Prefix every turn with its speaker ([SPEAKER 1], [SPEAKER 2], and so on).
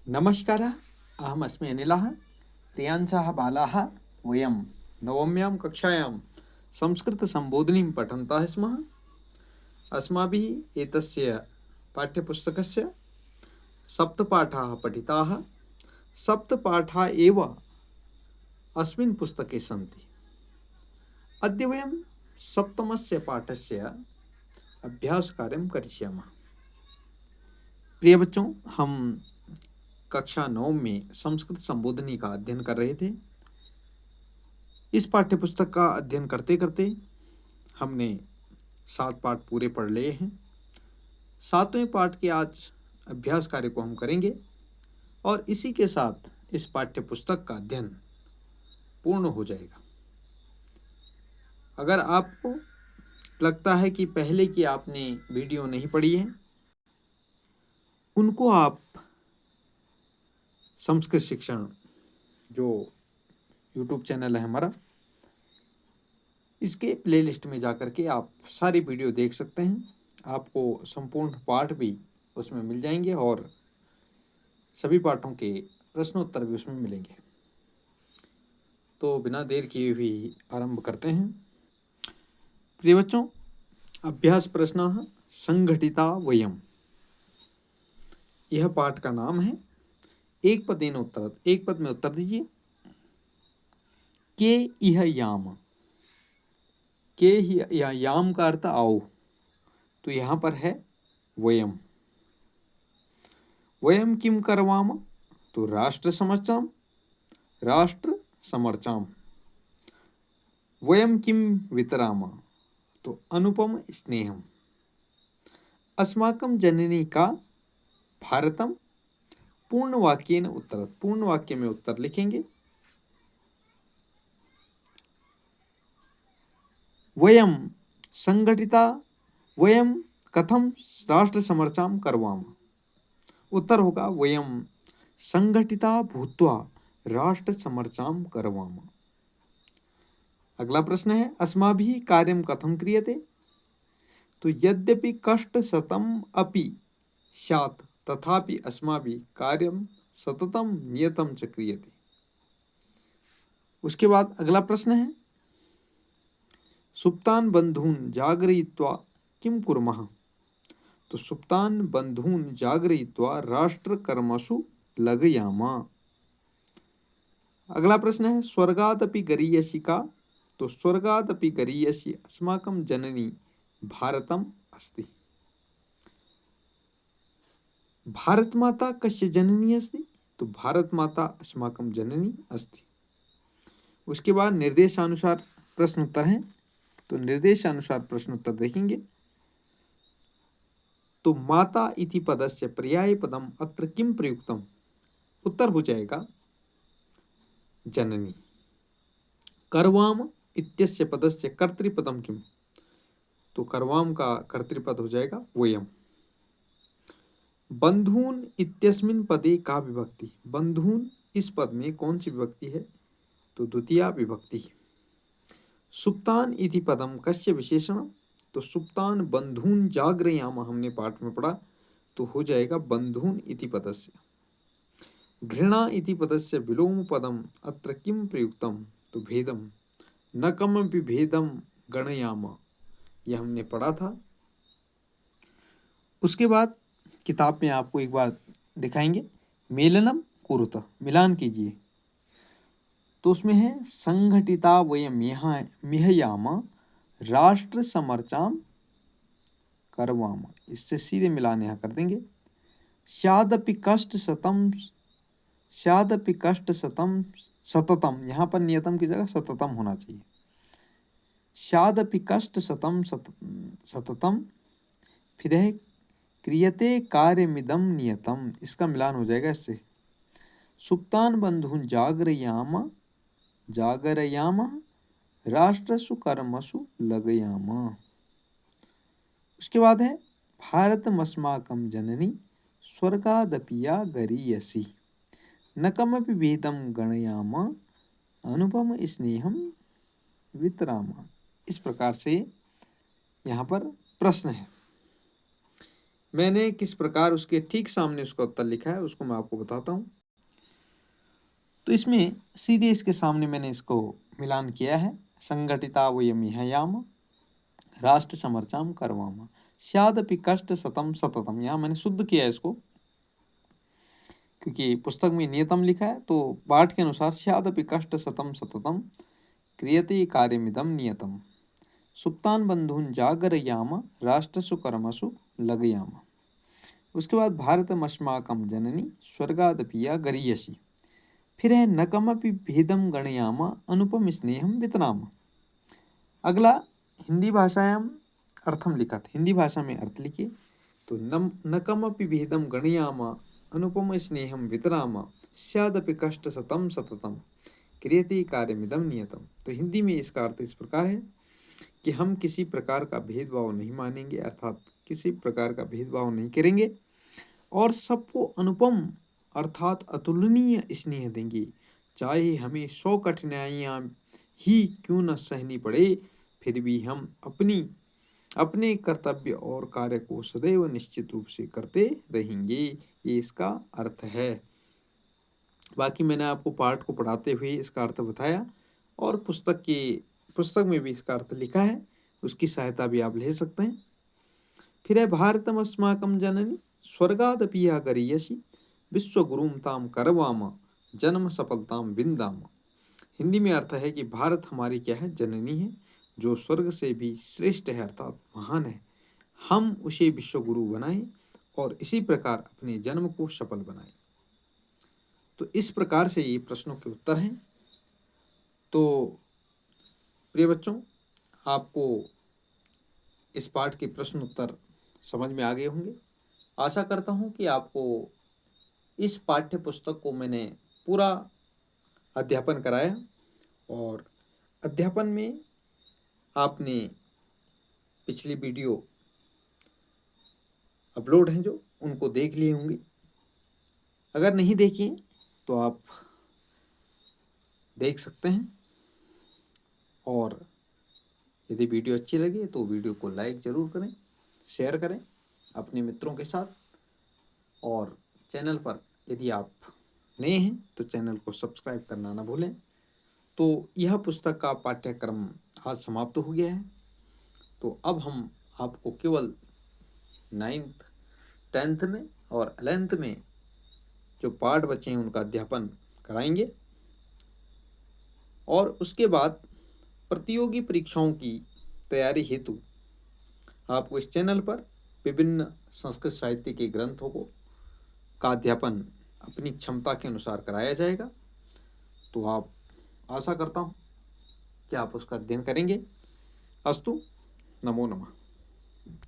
[SPEAKER 1] नमस्कारः। अहमस्मि अनिलः। प्रियांशः बालाः वयं नवम्यां कक्षायां संस्कृतसम्बोधिनीं पठन्तः स्मः। अस्माभिः एतस्य पाठ्यपुस्तकस्य सप्तपाठाः पठिताः। सप्तपाठाः एव अस्मिन् पुस्तके सन्ति। अद्य वयं सप्तमस्य पाठस्य अभ्यासकार्यं करिष्यामः। प्रिय बच्चों, हम कक्षा 9 में संस्कृत संबोधनी का अध्ययन कर रहे थे। इस पाठ्य पुस्तक का अध्ययन करते करते हमने 7 पाठ पूरे पढ़ लिए हैं। 7वें पाठ के आज अभ्यास कार्य को हम करेंगे और इसी के साथ इस पाठ्य पुस्तक का अध्ययन पूर्ण हो जाएगा। अगर आपको लगता है कि पहले की आपने वीडियो नहीं पढ़ी है, उनको आप संस्कृत शिक्षण जो YouTube चैनल है हमारा, इसके प्लेलिस्ट में जाकर के आप सारी वीडियो देख सकते हैं। आपको संपूर्ण पाठ भी उसमें मिल जाएंगे और सभी पाठों के प्रश्नोत्तर भी उसमें मिलेंगे। तो बिना देर किए हुए आरंभ करते हैं। प्रिय बच्चों, अभ्यास प्रश्न संघटिता वयम, यह पाठ का नाम है। एक पद में उत्तर दीजिए। के इह याम, के ही या याम का अर्थ आओ, तो यहाँ पर है वयम। वयम किम करवाम, तो राष्ट्र समर्चाम। वयम किम वितराम, तो अनुपम स्नेहम। अस्माकं जननी का भारतम, पूर्ण वाक्य में उत्तर लिखेंगे। वयम संगठिता, वयम कथम राष्ट्र समर्चाम करवाम, उत्तर होगा वयम संगठिता भूत्वा राष्ट्र समर्चाम करवाम। अगला प्रश्न है अस्माभिः कार्यं कथं क्रियते, तो यद्यपि कष्टशतम् अपि स्यात् तथापि अस्माभिः कार्यं सततं नियतं च क्रियते। उसके बाद अगला प्रश्न है सुप्तान् बन्धून् जागरयित्वा किं कुर्मः, तो सुप्तान् बन्धून् जागरयित्वा राष्ट्रकर्मसु लगयाम। अगला प्रश्न है स्वर्गादपि गरीयसी का, तो स्वर्गादपि गरीयसी अस्माकं जननी भारतम अस्ति। भारत माता कस्य जननी अस्ति, तो भारत माता अस्माकं जननी अस्ति। उसके बाद निर्देशानुसार प्रश्न उत्तर है, तो निर्देशानुसार प्रश्न उत्तर देखेंगे। तो माता इति पदस्य पर्याय पदम अत्र किम प्रयुक्तम, उत्तर हो जाएगा जननी। करवाम इत्यस्य पदस्य कर्तृपदम किम, तो करवाम का कर्तृपद हो जाएगा वयम। बंधून इत्यस्मिन् पदे का विभक्ति, बंधून इस पद में कौन सी विभक्ति है, तो द्वितीया विभक्ति। सुप्तान इति पदम कस्य विशेषण, तो सुप्तान बंधून जागरयाम हमने पाठ में पढ़ा, तो हो जाएगा बंधून इति पदस्य। घृणा इति पदस्य विलोम पदम अत्र किम प्रयुक्तम, तो भेदम। न कमपि भेदम गणयाम, यह हमने पढ़ा था। उसके बाद किताब में आपको एक बार दिखाएंगे मेलनम कुरुत, मिलान कीजिए, तो उसमें है संघटिता वयम यहाँ मिहयाम राष्ट्र समर्चाम करवाम, इससे सीधे मिलान यहाँ कर देंगे। स्यादपि कष्ट सतम सततम, यहाँ पर नियतम की जगह सततम होना चाहिए। स्यादपि कष्ट सततम, फिर है क्रियते कार्यमिदं नियतम, इसका मिलान हो जाएगा इससे। सुप्तान बंधून जागरयाम राष्ट्रसु कर्मसु लगयाम। उसके बाद है भारतमस्माकं जननी स्वर्गादपिया गरीयसी, न कमपि भेदं गणयाम अनुपम स्नेहम वितराम। इस प्रकार से यहाँ पर प्रश्न है। मैंने किस प्रकार उसके ठीक सामने उसका उत्तर लिखा है उसको मैं आपको बताता हूँ। तो इसमें सीधे इसके सामने मैंने इसको मिलान किया है। संगठिता वयमिहयाम राष्ट्र समर्चाम करवाम स्यादपि कष्ट सतम सततम। यहाँ मैंने शुद्ध किया है इसको, क्योंकि पुस्तक में नियतम लिखा है, तो पाठ के अनुसार स्यादपि कष्ट सतम सततम क्रियते कार्यमिदम नियतम सुप्तान बंधुन जागरयाम राष्ट्रसु कर्मसु लगयाम। उसके बाद भारतमस्माकं जननी स्वर्गादपिया गरीयसी। फिर है न कमपि भेदम गणयाम अनुपम स्नेहम वितनाम। अगला हिंदी भाषायाम अर्थम लिखा था, हिंदी भाषा में अर्थ लिखिए। तो न कमपि भेदम गणयाम अनुपम स्नेहम वितराम स्यादपि कष्ट सतम सततम क्रियते कार्यमिदम नियतम। तो हिंदी में इसका अर्थ इस प्रकार है कि हम किसी प्रकार का भेदभाव नहीं मानेंगे, अर्थात किसी प्रकार का भेदभाव नहीं करेंगे और सबको अनुपम अर्थात अतुलनीय स्नेह देंगे, चाहे हमें 100 कठिनाइयाँ ही क्यों न सहनी पड़े, फिर भी हम अपने कर्तव्य और कार्य को सदैव निश्चित रूप से करते रहेंगे। ये इसका अर्थ है। बाकी मैंने आपको पाठ को पढ़ाते हुए इसका अर्थ बताया और पुस्तक में भी इसका अर्थ लिखा है, उसकी सहायता भी आप ले सकते हैं। फिर है भारतम अस्माकं जननी स्वर्गादपि या गरीयसी विश्वगुरुम ताम करवाम जन्म सफलताम विंदाम। हिंदी में अर्थ है कि भारत हमारी क्या है, जननी है, जो स्वर्ग से भी श्रेष्ठ है अर्थात महान है। हम उसे विश्वगुरु बनाएं और इसी प्रकार अपने जन्म को सफल बनाएं। तो इस प्रकार से ये प्रश्नों के उत्तर हैं। तो प्रिय बच्चों, आपको इस पाठ के प्रश्न उत्तर समझ में आ गए होंगे। आशा करता हूँ कि आपको इस पाठ्य पुस्तक को मैंने पूरा अध्यापन कराया और अध्यापन में आपने पिछली वीडियो अपलोड हैं जो उनको देख लिए होंगे। अगर नहीं देखी तो आप देख सकते हैं और यदि वीडियो अच्छी लगे तो वीडियो को लाइक ज़रूर करें, शेयर करें अपने मित्रों के साथ और चैनल पर यदि आप नए हैं तो चैनल को सब्सक्राइब करना ना भूलें। तो यह पुस्तक का पाठ्यक्रम आज समाप्त हो गया है। तो अब हम आपको केवल 9th 10th में और 11th में जो पाठ बचे हैं उनका अध्यापन कराएंगे और उसके बाद प्रतियोगी परीक्षाओं की तैयारी हेतु आपको इस चैनल पर विभिन्न संस्कृत साहित्य के ग्रंथों का अध्यापन अपनी क्षमता के अनुसार कराया जाएगा। तो आप आशा करता हूँ कि आप उसका अध्ययन करेंगे। अस्तु, नमो नमः।